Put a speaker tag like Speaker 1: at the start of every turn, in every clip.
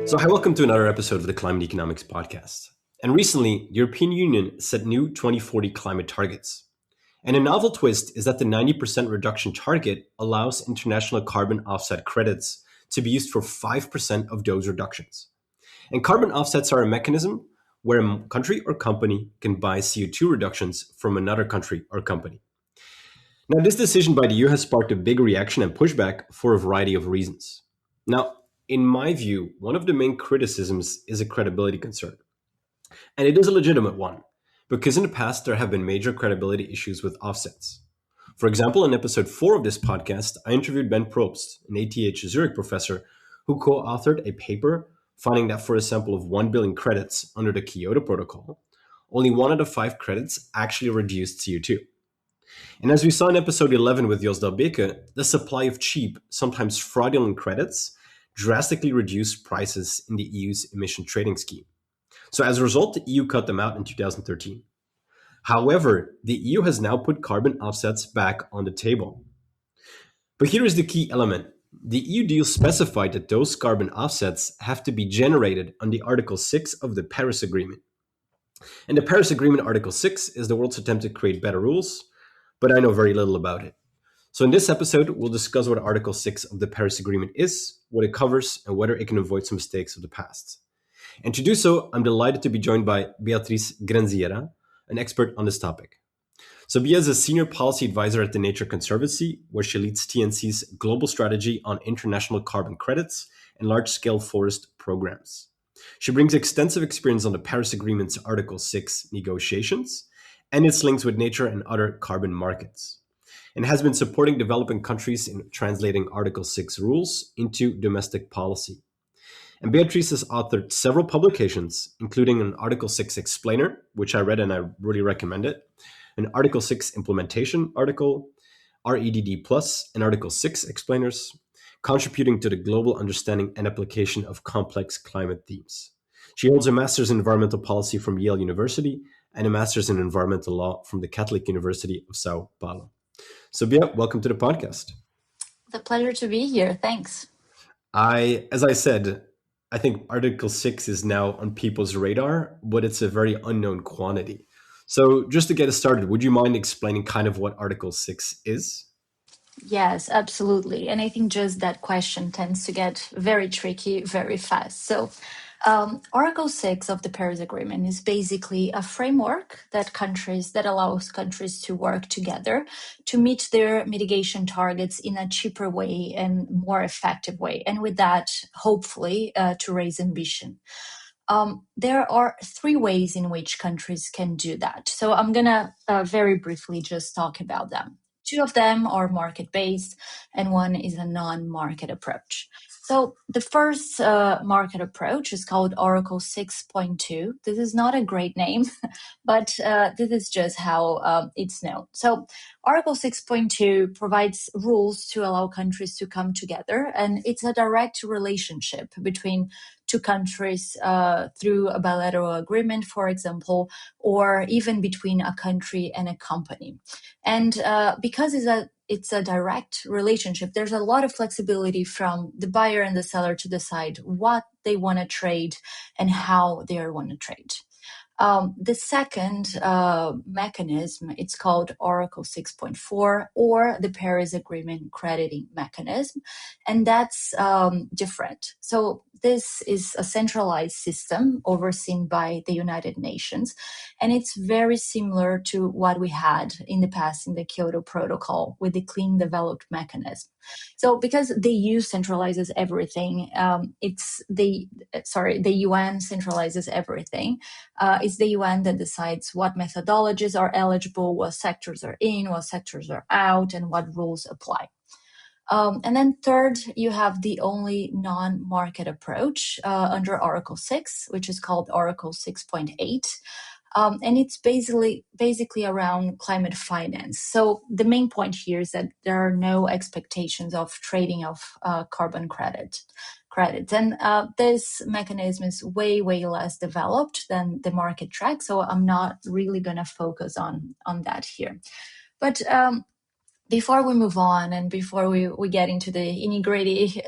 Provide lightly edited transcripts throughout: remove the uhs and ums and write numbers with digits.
Speaker 1: So, hi, welcome to another episode of the Climate Economics Podcast. And recently, the European Union set new 2040 climate targets. And a novel twist is that the 90% reduction target allows international carbon offset credits to be used for 5% of those reductions. And carbon offsets are a mechanism where a country or company can buy CO2 reductions from another country or company. Now, this decision by the EU has sparked a big reaction and pushback for a variety of reasons. Now, in my view, one of the main criticisms is a credibility concern. And it is a legitimate one, because in the past there have been major credibility issues with offsets. For example, in episode 4 of this podcast, I interviewed Ben Probst, an ATH Zurich professor, who co-authored a paper finding that for a sample of 1 billion credits under the Kyoto Protocol, only 1 out of 5 credits actually reduced CO2. And as we saw in episode 11 with Jos Dalbeke, the supply of cheap, sometimes fraudulent credits drastically reduced prices in the EU's emission trading scheme. So as a result, the EU cut them out in 2013. However, the EU has now put carbon offsets back on the table. But here is the key element. The EU deal specified that those carbon offsets have to be generated under Article 6 of the Paris Agreement. And the Paris Agreement Article 6 is the world's attempt to create better rules, but I know very little about it. So in this episode, we'll discuss what Article 6 of the Paris Agreement is, what it covers, and whether it can avoid some mistakes of the past. And to do so, I'm delighted to be joined by Beatriz Granziera, an expert on this topic. So Bia is a senior policy advisor at the Nature Conservancy, where she leads TNC's global strategy on international carbon credits and large-scale forest programs. She brings extensive experience on the Paris Agreement's Article 6 negotiations and its links with nature and other carbon markets, and has been supporting developing countries in translating Article 6 rules into domestic policy. And Beatriz has authored several publications, including an Article 6 explainer, which I read and I really recommend it, an Article 6 implementation article, REDD Plus, and Article 6 explainers, contributing to the global understanding and application of complex climate themes. She holds a master's in environmental policy from Yale University and a master's in environmental law from the Catholic University of Sao Paulo. So Bia, welcome to the podcast.
Speaker 2: It's a pleasure to be here. Thanks.
Speaker 1: As I said, I think Article 6 is now on people's radar, but it's a very unknown quantity. So just to get us started, would you mind explaining kind of what Article 6 is?
Speaker 2: Yes, absolutely. And I think just that question tends to get very tricky very fast. So Article 6 of the Paris Agreement is basically a framework that allows countries to work together to meet their mitigation targets in a cheaper way and more effective way. And with that, hopefully, to raise ambition. There are 3 ways in which countries can do that. So I'm going to very briefly just talk about them. 2 of them are market-based, and 1 is a non-market approach. So the first market approach is called Article 6.2. This is not a great name, but this is just how it's known. So Article 6.2 provides rules to allow countries to come together, and it's a direct relationship between 2 countries through a bilateral agreement, for example, or even between a country and a company. And because it's a direct relationship, there's a lot of flexibility from the buyer and the seller to decide what they want to trade and how they want to trade. The second mechanism, it's called Article 6.4 or the Paris Agreement crediting mechanism, and that's different. So this is a centralized system overseen by the United Nations, and it's very similar to what we had in the past in the Kyoto Protocol with the Clean Developed Mechanism. So because the EU centralizes everything, the UN centralizes everything. It's the UN that decides what methodologies are eligible, what sectors are in, what sectors are out, and what rules apply. And then third, you have the only non-market approach under Article 6, which is called Article 6.8. And it's basically around climate finance. So the main point here is that there are no expectations of trading of carbon credits. And this mechanism is way less developed than the market track. So I'm not really going to focus on that here. But before we move on and before we get into the nitty-gritty,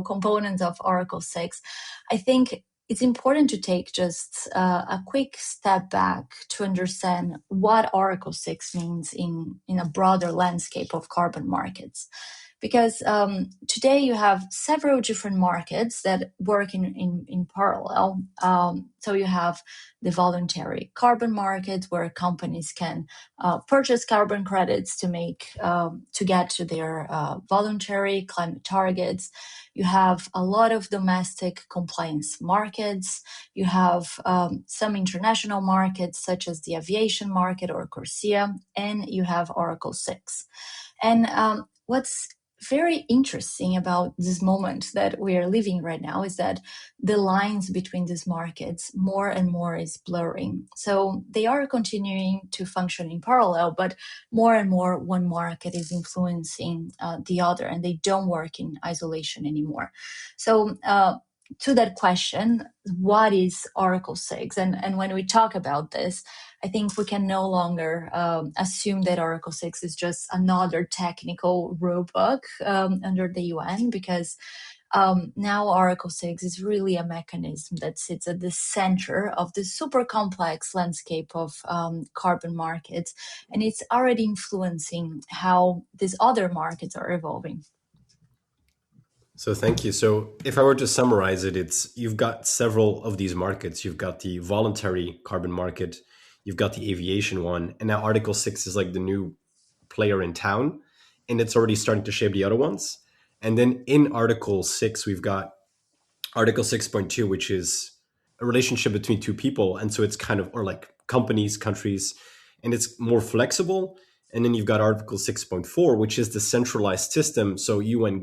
Speaker 2: components of Article 6, I think it's important to take just a quick step back to understand what Article 6 means in a broader landscape of carbon markets. Because today you have several different markets that work in parallel. So you have the voluntary carbon market, where companies can purchase carbon credits to get to their voluntary climate targets. You have a lot of domestic compliance markets. You have some international markets, such as the aviation market or CORSIA, and you have Article 6. And what's very interesting about this moment that we are living right now is that the lines between these markets more and more is blurring. So they are continuing to function in parallel, but more and more one market is influencing the other, and they don't work in isolation anymore. So to that question, what is Article 6? And when we talk about this, I think we can no longer assume that Article 6 is just another technical rule book under the UN, because now Article 6 is really a mechanism that sits at the center of the super complex landscape of carbon markets, and it's already influencing how these other markets are evolving.
Speaker 1: So thank you. So if I were to summarize it, it's you've got several of these markets. You've got the voluntary carbon market, you've got the aviation one, and now Article 6 is like the new player in town, and it's already starting to shape the other ones. And then in Article 6, we've got Article 6.2, which is a relationship between two people. And so it's kind of, or like companies, countries, and it's more flexible. And then you've got Article 6.4, which is the centralized system. So UN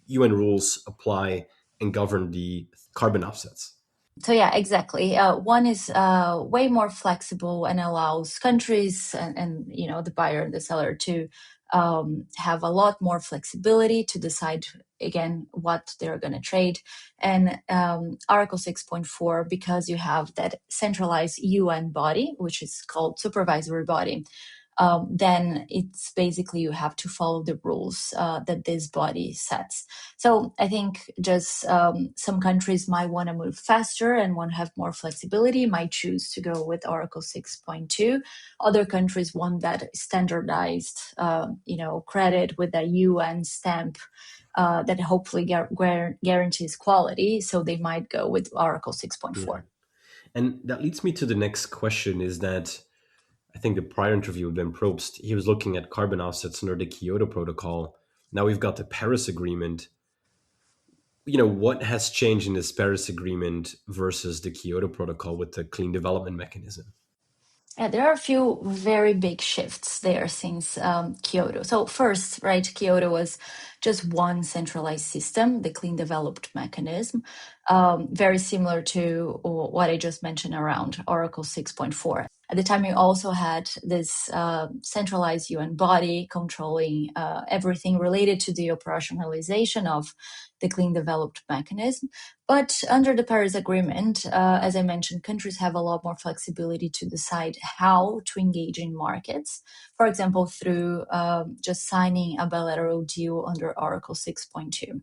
Speaker 1: rules apply and govern the carbon offsets.
Speaker 2: So yeah, exactly. One is way more flexible and allows countries and the buyer and the seller to have a lot more flexibility to decide again what they're going to trade. And Article 6.4, because you have that centralized UN body, which is called supervisory body, then it's basically you have to follow the rules that this body sets. So I think just some countries might want to move faster and want to have more flexibility, might choose to go with Article 6.2. Other countries want that standardized, credit with a UN stamp that hopefully guarantees quality. So they might go with Article 6.4.
Speaker 1: Yeah. And that leads me to the next question is that I think the prior interview with Ben Probst, he was looking at carbon offsets under the Kyoto Protocol. Now we've got the Paris Agreement. What has changed in this Paris Agreement versus the Kyoto Protocol with the clean development mechanism?
Speaker 2: Yeah, there are a few very big shifts there since Kyoto. So first, right, Kyoto was just one centralized system, the clean developed mechanism, very similar to what I just mentioned around Article 6.4. At the time, you also had this centralized UN body controlling everything related to the operationalization of the clean developed mechanism. But under the Paris Agreement, as I mentioned, countries have a lot more flexibility to decide how to engage in markets. For example, through just signing a bilateral deal under Article 6.2.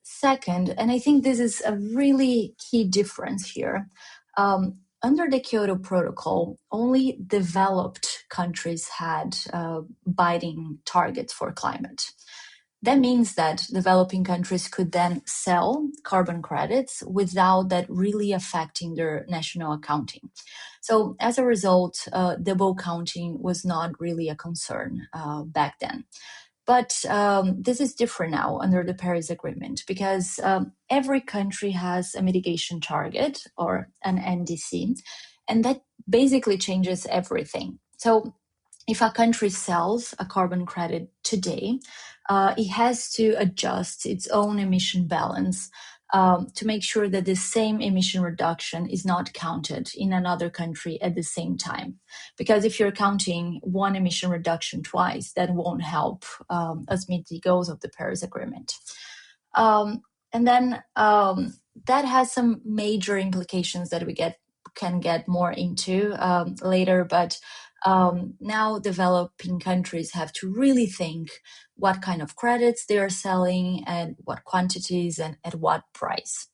Speaker 2: Second, and I think this is a really key difference here, under the Kyoto Protocol, only developed countries had binding targets for climate. That means that developing countries could then sell carbon credits without that really affecting their national accounting. So as a result, double counting was not really a concern back then. But this is different now under the Paris Agreement, because every country has a mitigation target or an NDC, and that basically changes everything. So if a country sells a carbon credit today, it has to adjust its own emission balance to make sure that the same emission reduction is not counted in another country at the same time. Because if you're counting one emission reduction twice, that won't help us meet the goals of the Paris Agreement. And then that has some major implications that we can get more into later, but Now developing countries have to really think what kind of credits they are selling and what quantities and at what price.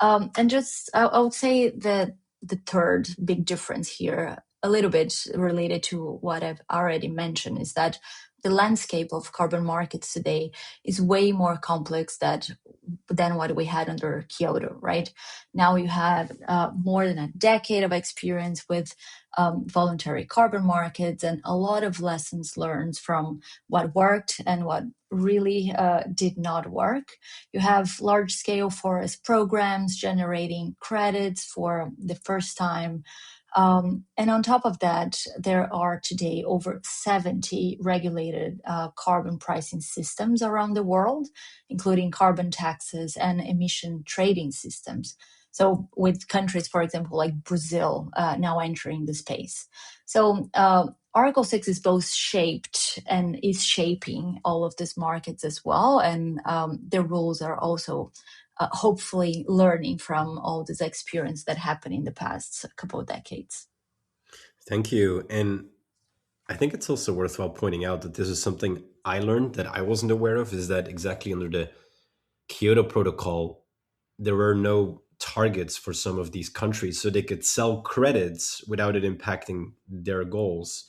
Speaker 2: And just I would say that the third big difference here, a little bit related to what I've already mentioned, is that the landscape of carbon markets today is way more complex than what we had under Kyoto, right? Now you have more than a decade of experience with voluntary carbon markets and a lot of lessons learned from what worked and what really did not work. You have large scale forest programs generating credits for the first time. And on top of that, there are today over 70 regulated carbon pricing systems around the world, including carbon taxes and emission trading systems. So, with countries, for example, like Brazil now entering the space. So, Article 6 is both shaped and is shaping all of these markets as well. And the rules are also hopefully learning from all this experience that happened in the past couple of decades.
Speaker 1: Thank you. And I think it's also worthwhile pointing out that this is something I learned that I wasn't aware of, is that exactly under the Kyoto Protocol, there were no targets for some of these countries, so they could sell credits without it impacting their goals.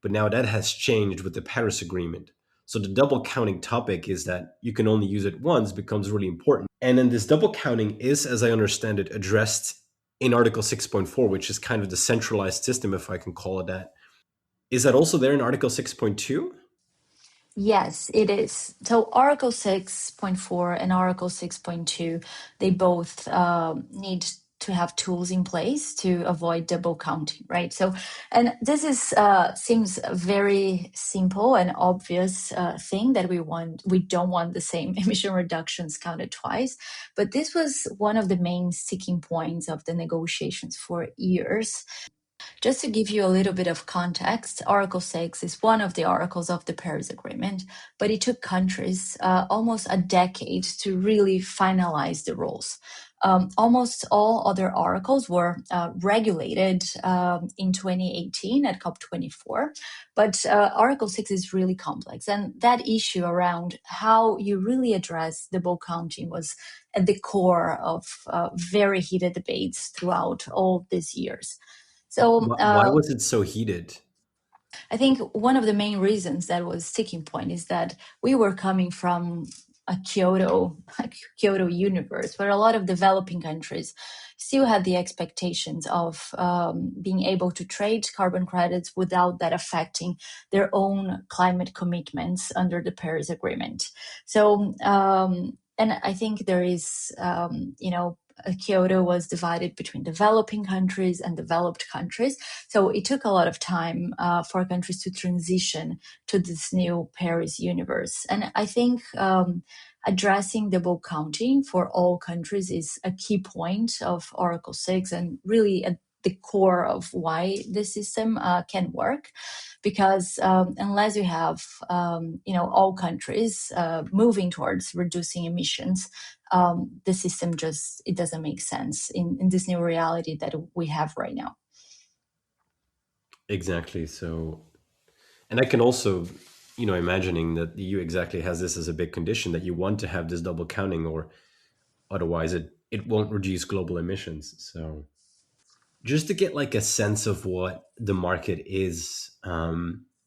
Speaker 1: But now that has changed with the Paris Agreement. So the double counting topic is that you can only use it once becomes really important. And then this double counting is, as I understand it, addressed in Article 6.4, which is kind of the centralized system, if I can call it that. Is that also there in Article 6.2?
Speaker 2: Yes, it is. So Article 6.4 and Article 6.2, they both need to have tools in place to avoid double counting, right? So, and this is seems a very simple and obvious thing that we don't want the same emission reductions counted twice, but this was one of the main sticking points of the negotiations for years. Just to give you a little bit of context, Article 6 is one of the articles of the Paris Agreement, but it took countries almost a decade to really finalize the rules. Almost all other articles were regulated in 2018 at COP24, but Article 6 is really complex. And that issue around how you really address double counting was at the core of very heated debates throughout all these years. So
Speaker 1: Why was it so heated?
Speaker 2: I think one of the main reasons that was sticking point is that we were coming from a Kyoto universe where a lot of developing countries still had the expectations of being able to trade carbon credits without that affecting their own climate commitments under the Paris Agreement. So, and I think there is, Kyoto was divided between developing countries and developed countries. So it took a lot of time for countries to transition to this new Paris universe. And I think addressing double counting for all countries is a key point of Article 6 and really at the core of why the system can work. Because unless you have, all countries moving towards reducing emissions, the system it doesn't make sense in this new reality that we have right now.
Speaker 1: Exactly. So, and I can also, imagining that the EU exactly has this as a big condition that you want to have this double counting, or otherwise it won't reduce global emissions. So, just to get like a sense of what the market is,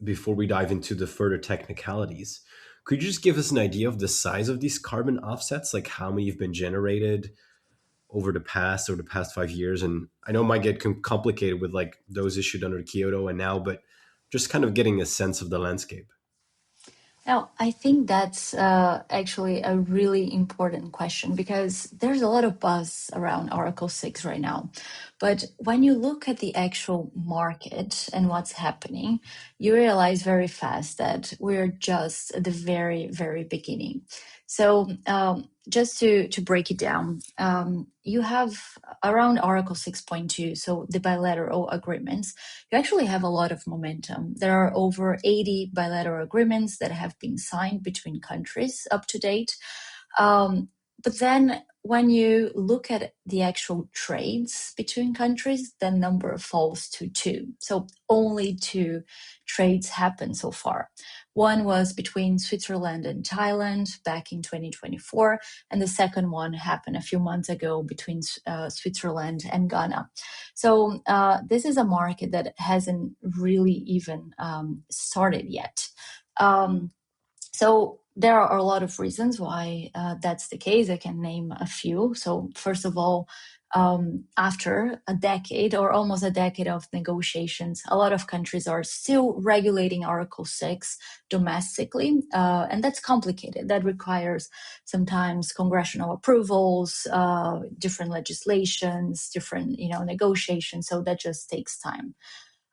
Speaker 1: before we dive into the further technicalities, could you just give us an idea of the size of these carbon offsets, like how many have been generated over the past 5 years? And I know it might get complicated with like those issued under Kyoto and now, but just kind of getting a sense of the landscape.
Speaker 2: Now, I think that's actually a really important question because there's a lot of buzz around Oracle 6 right now. But when you look at the actual market and what's happening, you realize very fast that we're just at the very, very beginning. So, just to break it down, you have around Oracle 6.2, so the bilateral agreements, you actually have a lot of momentum. There are over 80 bilateral agreements that have been signed between countries up to date. But then when you look at the actual trades between countries, the number falls to two. So only two trades happened so far. One was between Switzerland and Thailand back in 2024, and the second one happened a few months ago between Switzerland and Ghana. So this is a market that hasn't really even started yet. So there are a lot of reasons why that's the case. I can name a few. So first of all, after a decade or almost a decade of negotiations, a lot of countries are still regulating Article 6 domestically, and that's complicated. That requires sometimes congressional approvals, different legislations, different negotiations. So that just takes time.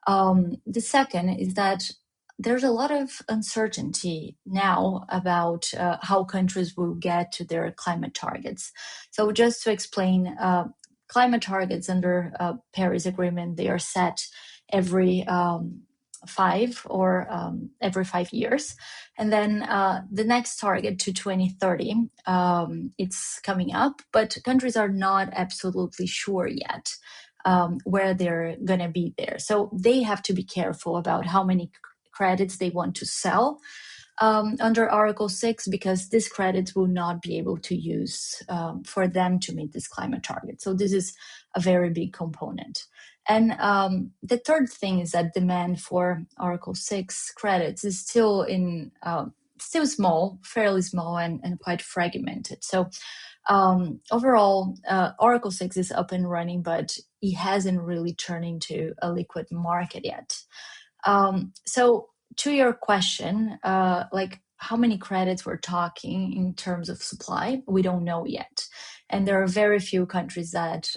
Speaker 2: The second is that there's a lot of uncertainty now about how countries will get to their climate targets. So just to explain, climate targets under Paris Agreement, they are set every every 5 years. And then the next target to 2030, it's coming up, but countries are not absolutely sure yet where they're going to be there. So they have to be careful about how many credits they want to sell under Article 6, because these credits will not be able to use for them to meet this climate target. So this is a very big component. And the third thing is that demand for Article 6 credits is still small, fairly small, and quite fragmented. So overall, Article 6 is up and running, but it hasn't really turned into a liquid market yet. So to your question, like how many credits we're talking in terms of supply, we don't know yet. And there are very few countries that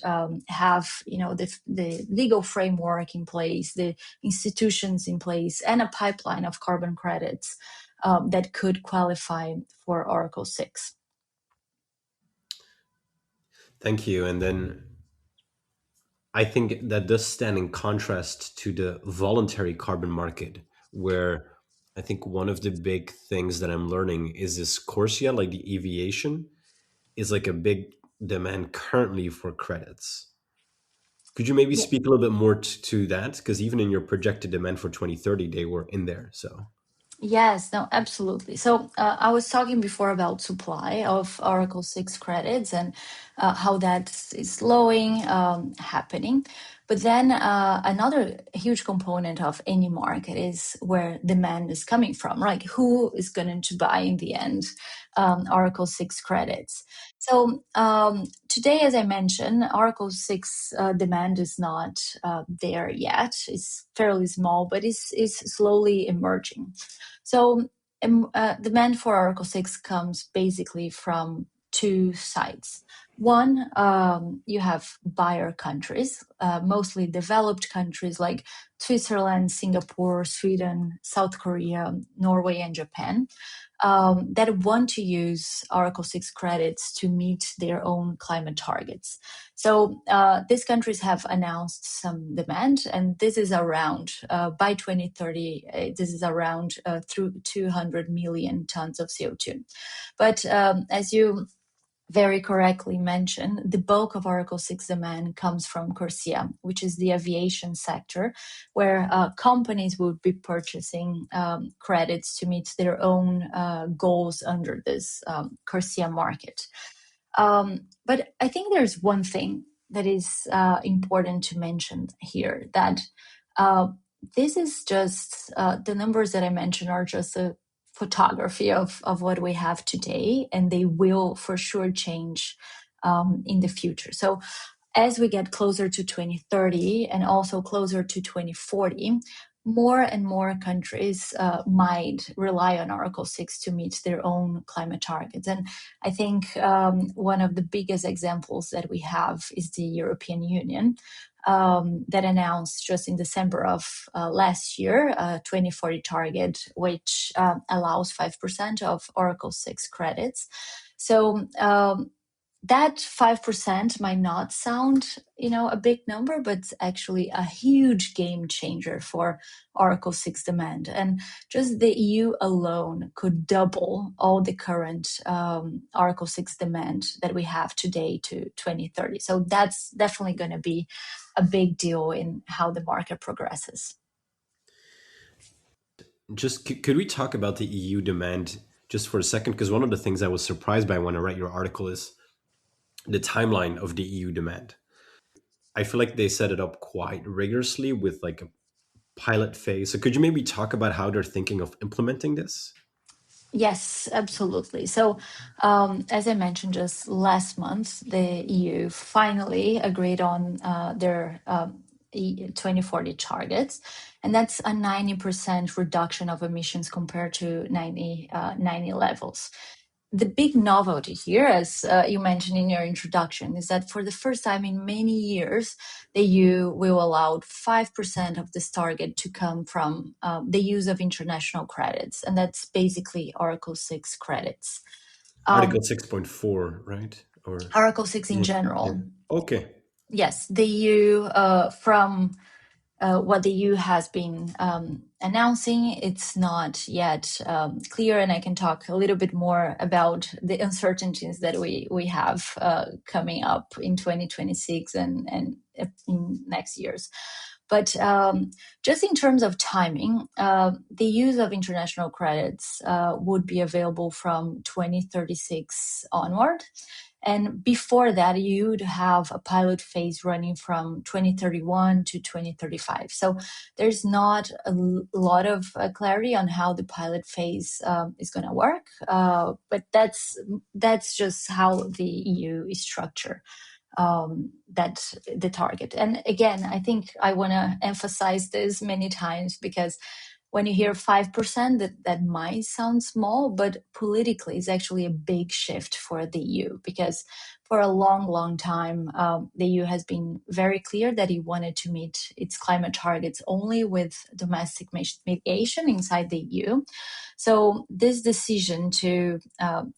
Speaker 2: have, the legal framework in place, the institutions in place, and a pipeline of carbon credits that could qualify for Article 6.
Speaker 1: Thank you. And then I think that does stand in contrast to the voluntary carbon market, where I think one of the big things that I'm learning is this Corsia, like the aviation, is like a big demand currently for credits. Could you maybe
Speaker 2: Yeah.
Speaker 1: speak a little bit more to that? Because even in your projected demand for 2030, they were in there. So
Speaker 2: Yes, no, absolutely. So I was talking before about supply of Article 6 credits and how that is slowing, happening. But then another huge component of any market is where demand is coming from, right? Who is going to buy in the end Article 6 credits? So today, as I mentioned, Article 6 demand is not there yet. It's fairly small, but it's slowly emerging. So demand for Article 6 comes basically from two sides. One, you have buyer countries, mostly developed countries like Switzerland, Singapore, Sweden, South Korea, Norway, and Japan, that want to use Article 6 credits to meet their own climate targets. So these countries have announced some demand, and this is around, by 2030, this is around through 200 million tons of CO2. But as you very correctly mentioned, the bulk of Article 6 demand comes from Corsia, which is the aviation sector, where companies would be purchasing credits to meet their own goals under this Corsia market. But I think there's one thing that is important to mention here, that this is just, the numbers that I mentioned are just a photography of what we have today, and they will for sure change in the future. So as we get closer to 2030 and also closer to 2040, more and more countries might rely on Article 6 to meet their own climate targets. And I think one of the biggest examples that we have is the European Union, that announced just in December of last year a 2040 target, which allows 5% of Article 6 credits. So that 5% might not sound, a big number, but it's actually a huge game changer for Oracle 6 demand. And just the EU alone could double all the current Oracle 6 demand that we have today to 2030. So that's definitely going to be a big deal in how the market progresses.
Speaker 1: Just could we talk about the EU demand just for a second? Because one of the things I was surprised by when I read your article is the timeline of the EU demand. I feel like they set it up quite rigorously with like a pilot phase. So could you maybe talk about how they're thinking of implementing this?
Speaker 2: Yes, absolutely. So, as I mentioned just last month, the EU finally agreed on their 2040 targets, and that's a 90% reduction of emissions compared to 90 levels. The big novelty here, as you mentioned in your introduction, is that for the first time in many years, the EU will allow 5% of this target to come from the use of international credits, and that's basically Oracle 6 credits.
Speaker 1: Article 6.4, right? Or
Speaker 2: Oracle 6 in
Speaker 1: yeah, yeah.
Speaker 2: general.
Speaker 1: Okay.
Speaker 2: Yes, the EU from what the EU has been announcing, it's not yet clear, and I can talk a little bit more about the uncertainties that we have coming up in 2026 and in next years. But just in terms of timing, the use of international credits would be available from 2036 onward. And before that, you'd have a pilot phase running from 2031 to 2035. So there's not a lot of clarity on how the pilot phase is going to work, but that's just how the EU is structured. That's the target. And again, I think I want to emphasize this many times because when you hear 5%, that might sound small, but politically it's actually a big shift for the EU because for a long time, the EU has been very clear that it wanted to meet its climate targets only with domestic mitigation inside the EU. So this decision to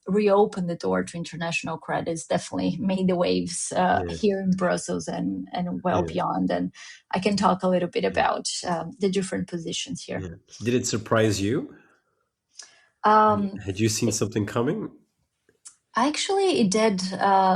Speaker 2: reopen the door to international credits definitely made the waves
Speaker 1: Yeah.
Speaker 2: here in Brussels and well
Speaker 1: Yeah.
Speaker 2: beyond. And I can talk a little bit
Speaker 1: Yeah.
Speaker 2: about the different positions here.
Speaker 1: Yeah. Did it surprise you?
Speaker 2: Um,
Speaker 1: Had you seen something coming?
Speaker 2: Actually, it did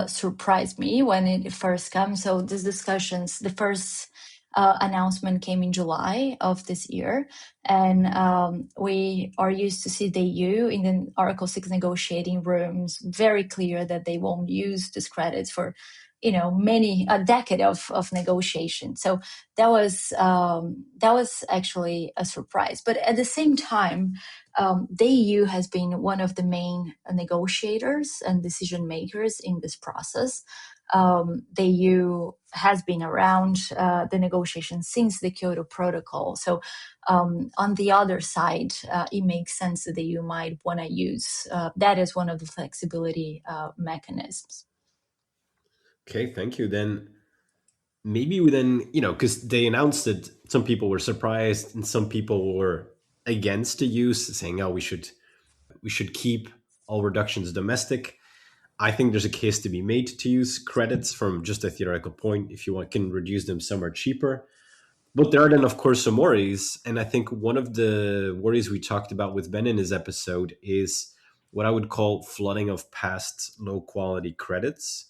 Speaker 2: surprise me when it first came. So these discussions, the first announcement came in July of this year, and we are used to see the EU in the Article 6 negotiating rooms very clear that they won't use these credits for, a decade of negotiation. So that was actually a surprise. But at the same time, the EU has been one of the main negotiators and decision makers in this process. The EU has been around the negotiations since the Kyoto Protocol. So, on the other side, it makes sense that the EU might want to use that as one of the flexibility mechanisms.
Speaker 1: Okay, thank you. Then maybe we then, because they announced it, some people were surprised and some people were against the use, saying, "Oh, we should keep all reductions domestic." I think there's a case to be made to use credits from just a theoretical point. If you want, can reduce them somewhere cheaper. But there are then, of course, some worries. And I think one of the worries we talked about with Ben in his episode is what I would call flooding of past low quality credits.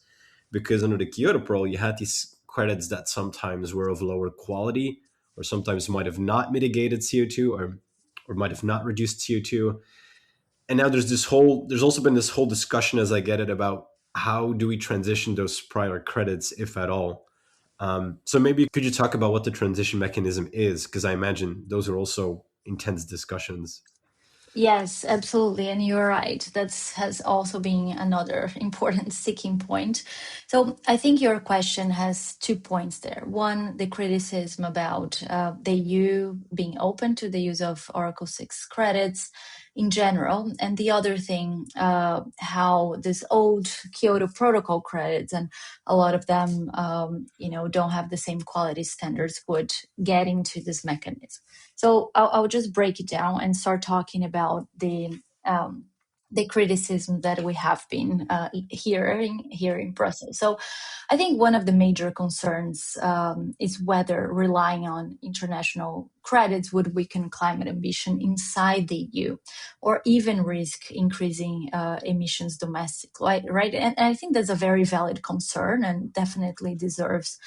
Speaker 1: Because under the Kyoto Protocol, you had these credits that sometimes were of lower quality or sometimes might have not mitigated CO2 or might have not reduced CO2. And now there's also been this whole discussion, as I get it, about how do we transition those prior credits, if at all. So maybe could you talk about what the transition mechanism is? Because I imagine those are also intense discussions.
Speaker 2: Yes, absolutely. And you're right. That has also been another important sticking point. So I think your question has 2 points there. One, the criticism about the EU being open to the use of Oracle 6 credits in general. And the other thing, how this old Kyoto Protocol credits, and a lot of them, don't have the same quality standards, would get into this mechanism. So I'll just break it down and start talking about the criticism that we have been hearing here in Brussels. So I think one of the major concerns is whether relying on international credits would weaken climate ambition inside the EU or even risk increasing emissions domestically, right? And I think that's a very valid concern and definitely deserves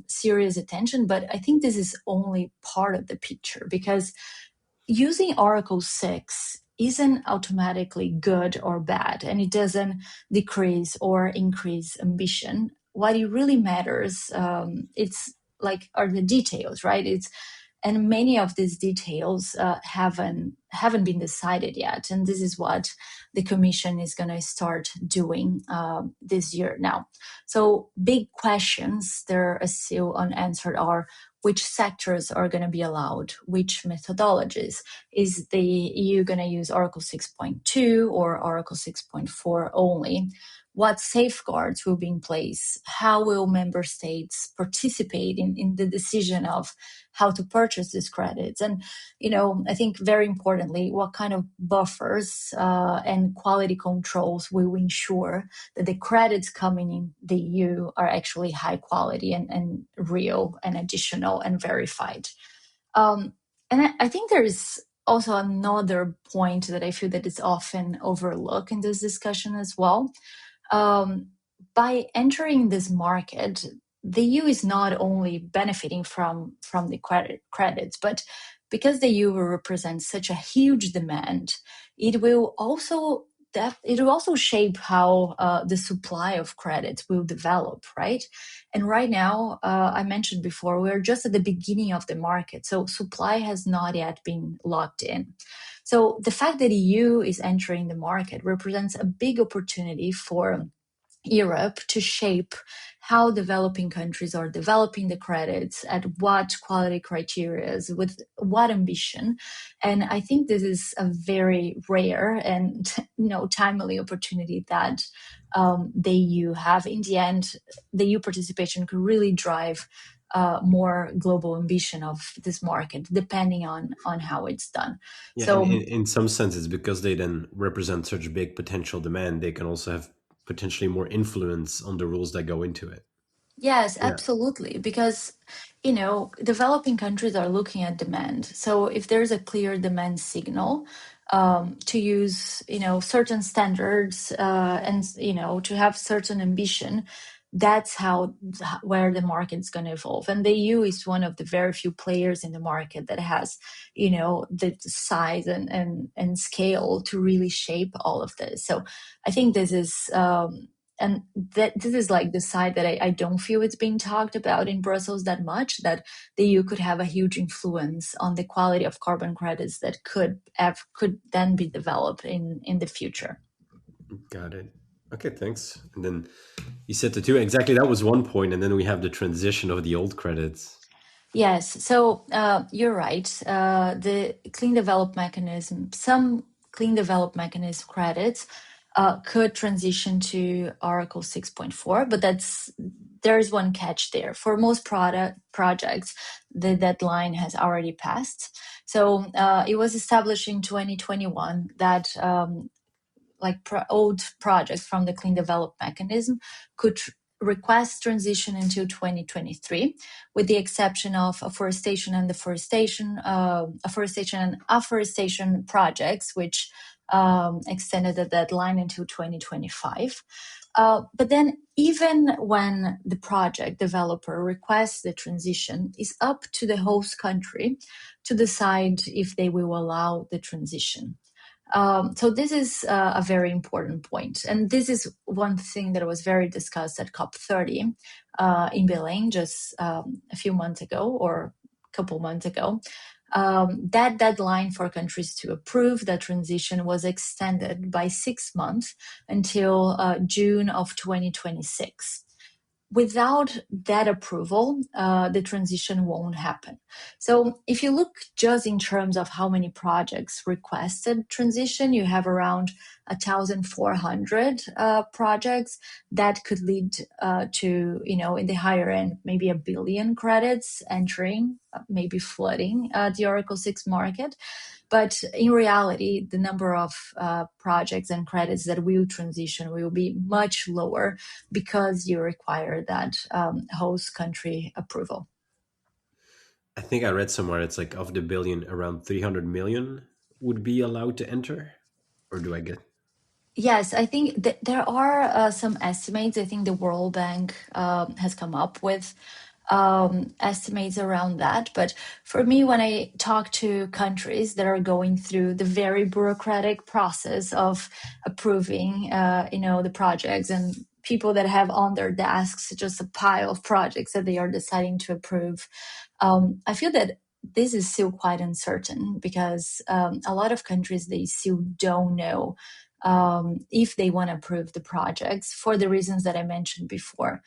Speaker 2: serious attention. But I think this is only part of the picture, because using Article 6 isn't automatically good or bad, and it doesn't decrease or increase ambition. What it really matters, it's like are the details, right? And many of these details haven't been decided yet, and this is what the Commission is going to start doing this year now. So big questions there are still unanswered are which sectors are going to be allowed, which methodologies. Is the EU going to use Article 6.2 or Article 6.4 only? What safeguards will be in place? How will member states participate in the decision of how to purchase these credits? And, I think very importantly, what kind of buffers and quality controls will ensure that the credits coming in the EU are actually high quality and real and additional and verified. And I think there is also another point that I feel that is often overlooked in this discussion as well. By entering this market, the EU is not only benefiting from the credits, but because the EU represents such a huge demand, it will also shape how the supply of credits will develop, right? And right now, I mentioned before, we're just at the beginning of the market, so supply has not yet been locked in. So the fact that EU is entering the market represents a big opportunity for Europe to shape how developing countries are developing the credits, at what quality criteria, with what ambition. And I think this is a very rare and timely opportunity that the EU have. In the end, the EU participation could really drive more global ambition of this market, depending on how it's done.
Speaker 1: Yeah, and
Speaker 2: So
Speaker 1: in some senses, because they then represent such big potential demand, they can also have potentially more influence on the rules that go into it.
Speaker 2: yes,
Speaker 1: Yeah.
Speaker 2: absolutely. Because, developing countries are looking at demand. So if there's a clear demand signal to use, certain standards and, to have certain ambition, that's where the market's going to evolve. And the EU is one of the very few players in the market that has, the size and scale to really shape all of this. So I think this is. And that this is like the side that I don't feel it's being talked about in Brussels that much, that the EU could have a huge influence on the quality of carbon credits that could then be developed in the future.
Speaker 1: Got it. Okay, thanks. And then you said the two exactly. That was one point, and then we have the transition of the old credits.
Speaker 2: Yes, so you're right. The clean develop mechanism, some clean develop mechanism credits could transition to Article 6.4, but there's one catch there. For most projects, the deadline has already passed. So it was established in 2021 that old projects from the clean develop mechanism could request transition until 2023, with the exception of afforestation and afforestation projects, which extended the deadline until 2025. But then even when the project developer requests the transition, it's up to the host country to decide if they will allow the transition. So this is a very important point. And this is one thing that was very discussed at COP30 in Belém just a few months ago or a couple months ago. That deadline for countries to approve that transition was extended by 6 months until June of 2026. Without that approval, the transition won't happen. So if you look just in terms of how many projects requested transition, you have around 1,400 projects that could lead to, in the higher end, maybe 1 billion credits entering maybe flooding the Article 6 market. But in reality, the number of projects and credits that will transition will be much lower because you require that host country approval.
Speaker 1: I think I read somewhere it's like of the billion, around 300 million would be allowed to enter. Or do I get?
Speaker 2: Yes, I think there are some estimates. I think the World Bank has come up with estimates around that. But for me, when I talk to countries that are going through the very bureaucratic process of approving, the projects, and people that have on their desks just a pile of projects that they are deciding to approve, I feel that this is still quite uncertain because a lot of countries, they still don't know if they want to approve the projects for the reasons that I mentioned before.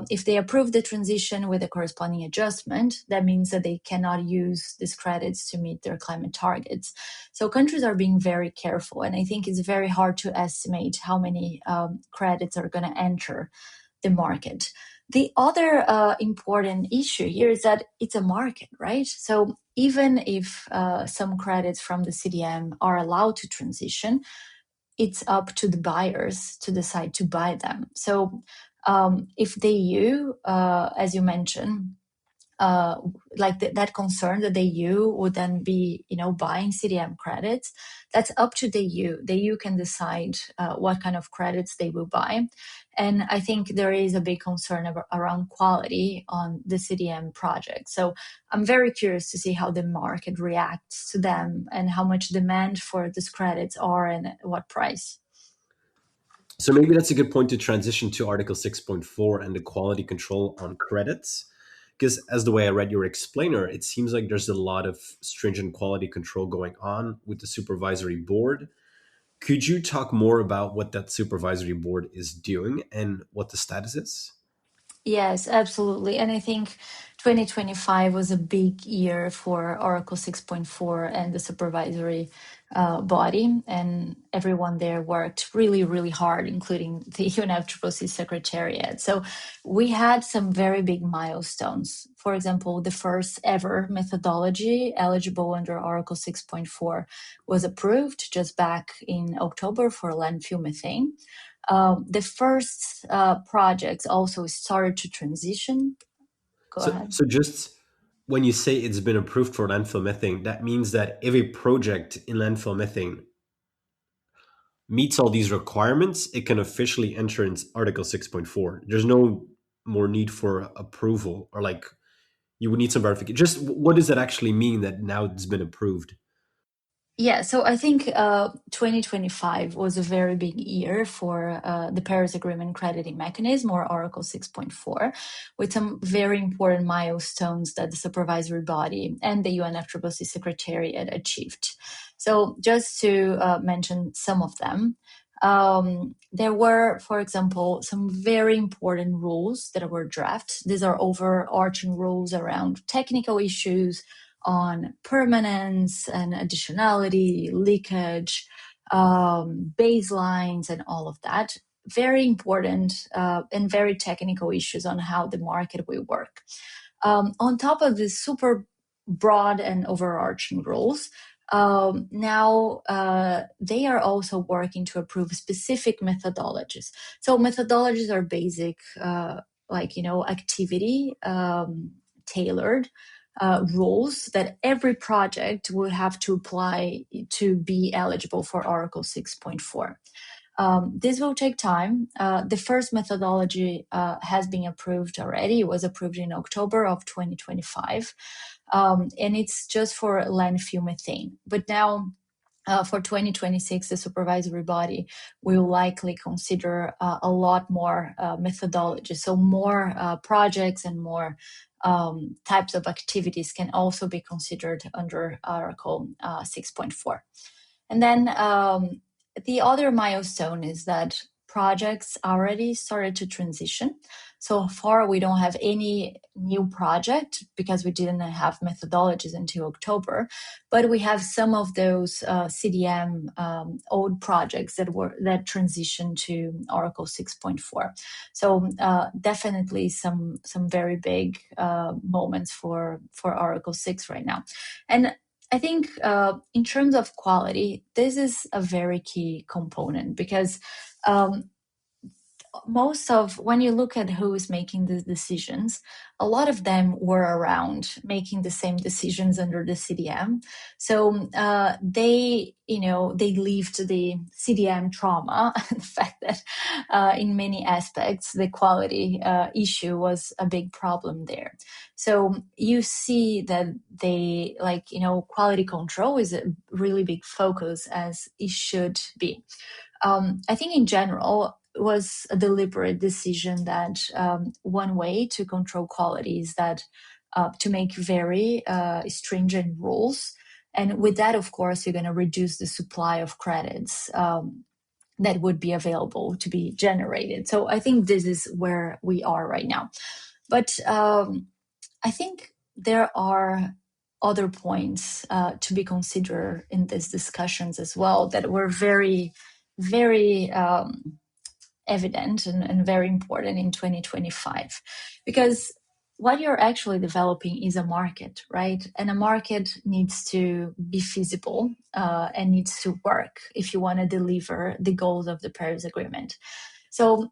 Speaker 2: If they approve the transition with a corresponding adjustment, that means that they cannot use these credits to meet their climate targets. So countries are being very careful, and I think it's very hard to estimate how many credits are going to enter the market. The other important issue here is that it's a market, right? So even if some credits from the CDM are allowed to transition, it's up to the buyers to decide to buy them. So if the EU, as you mentioned, like that concern that the EU would then be, buying CDM credits, that's up to the EU. The EU can decide what kind of credits they will buy. And I think there is a big concern around quality on the CDM project. So I'm very curious to see how the market reacts to them and how much demand for these credits are and at what price.
Speaker 1: So maybe that's a good point to transition to Article 6.4 and the quality control on credits. Because as the way I read your explainer, it seems like there's a lot of stringent quality control going on with the supervisory board. Could you talk more about what that supervisory board is doing and what the status is?
Speaker 2: Yes, absolutely. And I think 2025 was a big year for Oracle 6.4 and the supervisory body. And everyone there worked really, really hard, including the UNFCCC Secretariat. So we had some very big milestones. For example, the first ever methodology eligible under Oracle 6.4 was approved just back in October for landfill methane. The first projects also started to transition. Go
Speaker 1: So,
Speaker 2: ahead.
Speaker 1: so just when you say it's been approved for landfill methane, that means that every project in landfill methane meets all these requirements, it can officially enter in Article 6.4. There's no more need for approval or like you would need some verification. Just what does that actually mean that now it's been approved?
Speaker 2: Yeah, so I think 2025 was a very big year for the Paris Agreement crediting mechanism, or Oracle 6.4, with some very important milestones that the supervisory body and the UNFCCC Secretariat achieved. So just to mention some of them, there were, for example, some very important rules that were drafted. These are overarching rules around technical issues on permanence and additionality, leakage, baselines, and all of that. Very important and very technical issues on how the market will work. On top of these super broad and overarching rules, now they are also working to approve specific methodologies. So methodologies are basic, activity tailored rules that every project will have to apply to be eligible for Oracle 6.4. This will take time. The first methodology has been approved already. It was approved in October of 2025. And it's just for landfill methane. But now for 2026, the supervisory body will likely consider a lot more methodology. So more projects and more types of activities can also be considered under Article 6.4. And then the other milestone is that projects already started to transition. So far, we don't have any new project because we didn't have methodologies until October, but we have some of those CDM old projects that transitioned to Oracle 6.4. So definitely some very big moments for Oracle 6 right now. And I think in terms of quality, this is a very key component because most of when you look at who is making the decisions, a lot of them were around making the same decisions under the CDM. So they lived the CDM trauma, the fact that in many aspects the quality issue was a big problem there. So you see that quality control is a really big focus as it should be. I think in general, it was a deliberate decision that one way to control quality is that to make very stringent rules. And with that, of course, you're going to reduce the supply of credits that would be available to be generated. So I think this is where we are right now. But I think there are other points to be considered in these discussions as well that were very, very evident and very important in 2025. Because what you're actually developing is a market, right? And a market needs to be feasible and needs to work if you want to deliver the goals of the Paris Agreement. So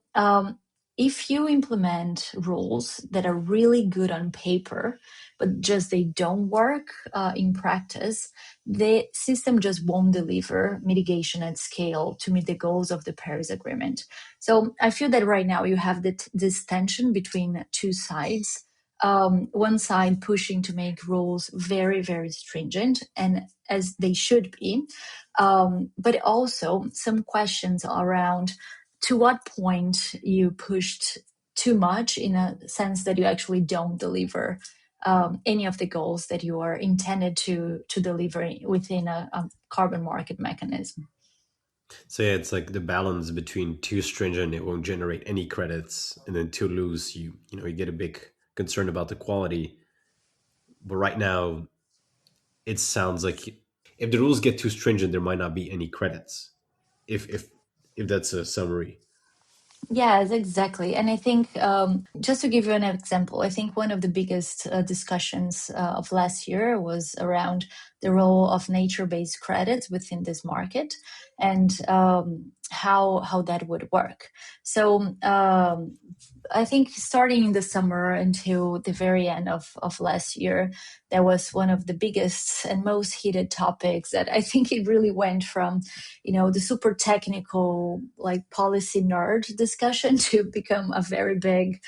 Speaker 2: if you implement rules that are really good on paper, but just they don't work in practice, the system just won't deliver mitigation at scale to meet the goals of the Paris Agreement. So I feel that right now you have this tension between two sides. One side pushing to make rules very, very stringent, and as they should be, but also some questions around to what point you pushed too much in a sense that you actually don't deliver any of the goals that you are intended to deliver within a carbon market mechanism.
Speaker 1: So yeah, it's like the balance between too stringent, it won't generate any credits, and then too loose, you get a big concern about the quality. But right now, it sounds like if the rules get too stringent, there might not be any credits. If that's a summary.
Speaker 2: Yes, exactly. And I think just to give you an example, I think one of the biggest discussions of last year was around the role of nature-based credits within this market and how that would work. So I think starting in the summer until the very end of last year, that was one of the biggest and most heated topics that I think it really went from, the super technical, like policy nerd discussion to become a very big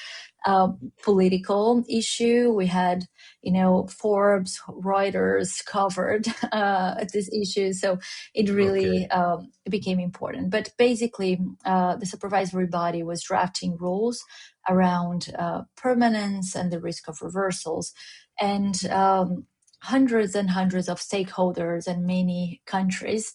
Speaker 2: political issue. We had, Forbes, Reuters covered this issue. So it really
Speaker 1: Okay.
Speaker 2: became important. But basically, the supervisory body was drafting rules around permanence and the risk of reversals. And hundreds and hundreds of stakeholders and many countries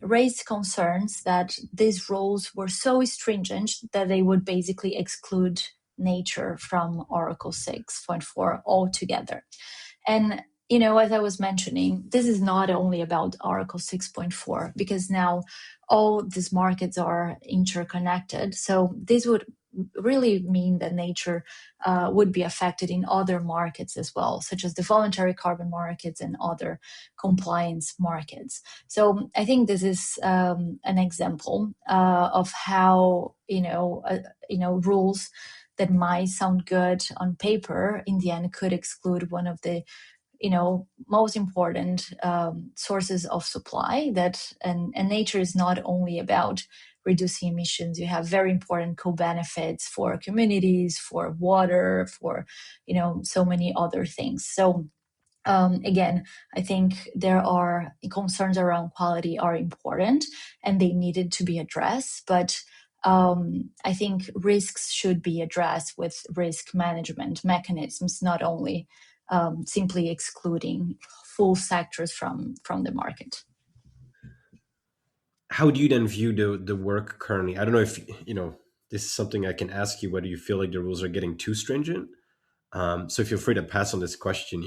Speaker 2: raised concerns that these rules were so stringent that they would basically exclude nature from Oracle 6.4 altogether. And as I was mentioning, this is not only about Oracle 6.4 because now all these markets are interconnected. So this would really mean that nature would be affected in other markets as well, such as the voluntary carbon markets and other compliance markets. So I think this is an example of how rules that might sound good on paper in the end could exclude one of the most important sources of supply and nature is not only about reducing emissions. You have very important co-benefits for communities, for water, for so many other things. So again, I think there are concerns around quality are important and they needed to be addressed, but I think risks should be addressed with risk management mechanisms, not only simply excluding full sectors from the market.
Speaker 1: how do you then view the work currently? I don't know if this is something I can ask you, whether you feel like the rules are getting too stringent. So feel free to pass on this question.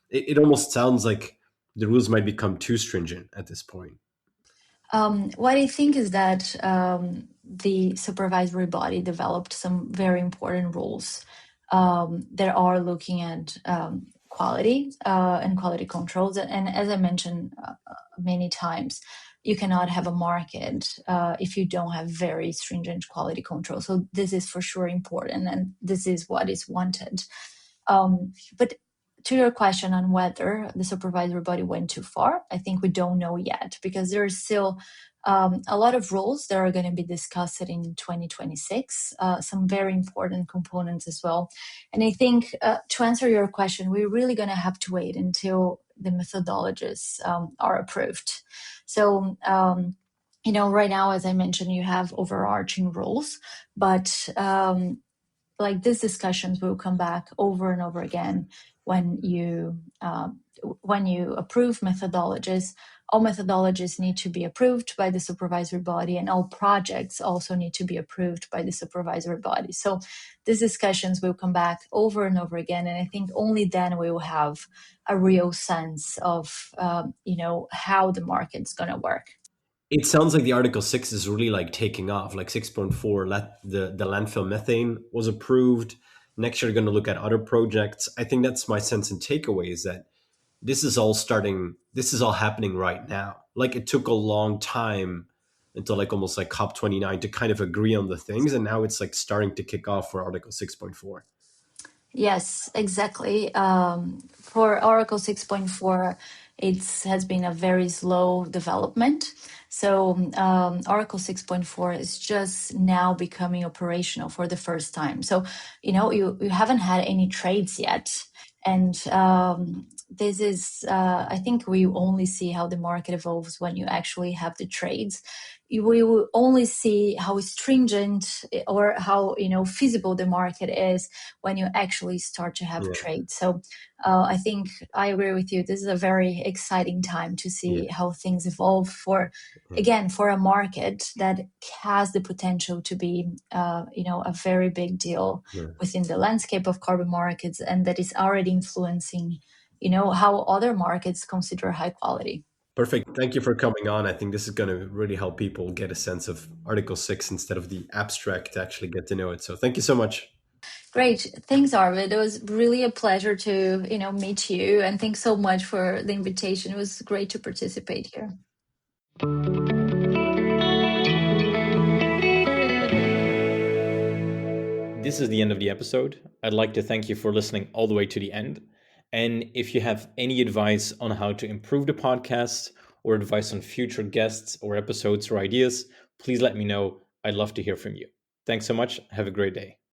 Speaker 1: It almost sounds like the rules might become too stringent at this point.
Speaker 2: What I think is that the supervisory body developed some very important rules that are looking at quality and quality controls. And as I mentioned many times, you cannot have a market if you don't have very stringent quality control. So this is for sure important, and this is what is wanted. But to your question on whether the supervisory body went too far, I think we don't know yet, because there's still a lot of rules that are going to be discussed in 2026, some very important components as well. And I think to answer your question, we're really going to have to wait until the methodologies are approved. So, right now, as I mentioned, you have overarching rules, but like these discussions will come back over and over again when you approve methodologies. All methodologies need to be approved by the supervisory body, and all projects also need to be approved by the supervisory body. So these discussions will come back over and over again, and I think only then we will have a real sense of how the market's going to work.
Speaker 1: It sounds like the Article 6 is really like taking off. Like 6.4, the landfill methane was approved. Next year, going to look at other projects. I think that's my sense and takeaway is that this is all happening right now. Like it took a long time until like almost like COP29 to kind of agree on the things. And now it's like starting to kick off for Article 6.4.
Speaker 2: Yes, exactly. For Oracle 6.4, it has been a very slow development. So Oracle 6.4 is just now becoming operational for the first time. So, you haven't had any trades yet. And this is, I think we only see how the market evolves when you actually have the trades. We will only see how stringent or how feasible the market is when you actually start to have
Speaker 1: Yeah,
Speaker 2: trade. So I think I agree with you. This is a very exciting time to
Speaker 1: yeah,
Speaker 2: see how things evolve
Speaker 1: yeah,
Speaker 2: again, for a market that has the potential to be, a very big deal
Speaker 1: yeah.
Speaker 2: within the landscape of carbon markets, and that is already influencing, how other markets consider high quality.
Speaker 1: Perfect. Thank you for coming on. I think this is going to really help people get a sense of Article 6 instead of the abstract to actually get to know it. So thank you so much.
Speaker 2: Great. Thanks, Arvid. It was really a pleasure to, meet you. And thanks so much for the invitation. It was great to participate here.
Speaker 1: This is the end of the episode. I'd like to thank you for listening all the way to the end. And if you have any advice on how to improve the podcast or advice on future guests or episodes or ideas, please let me know. I'd love to hear from you. Thanks so much. Have a great day.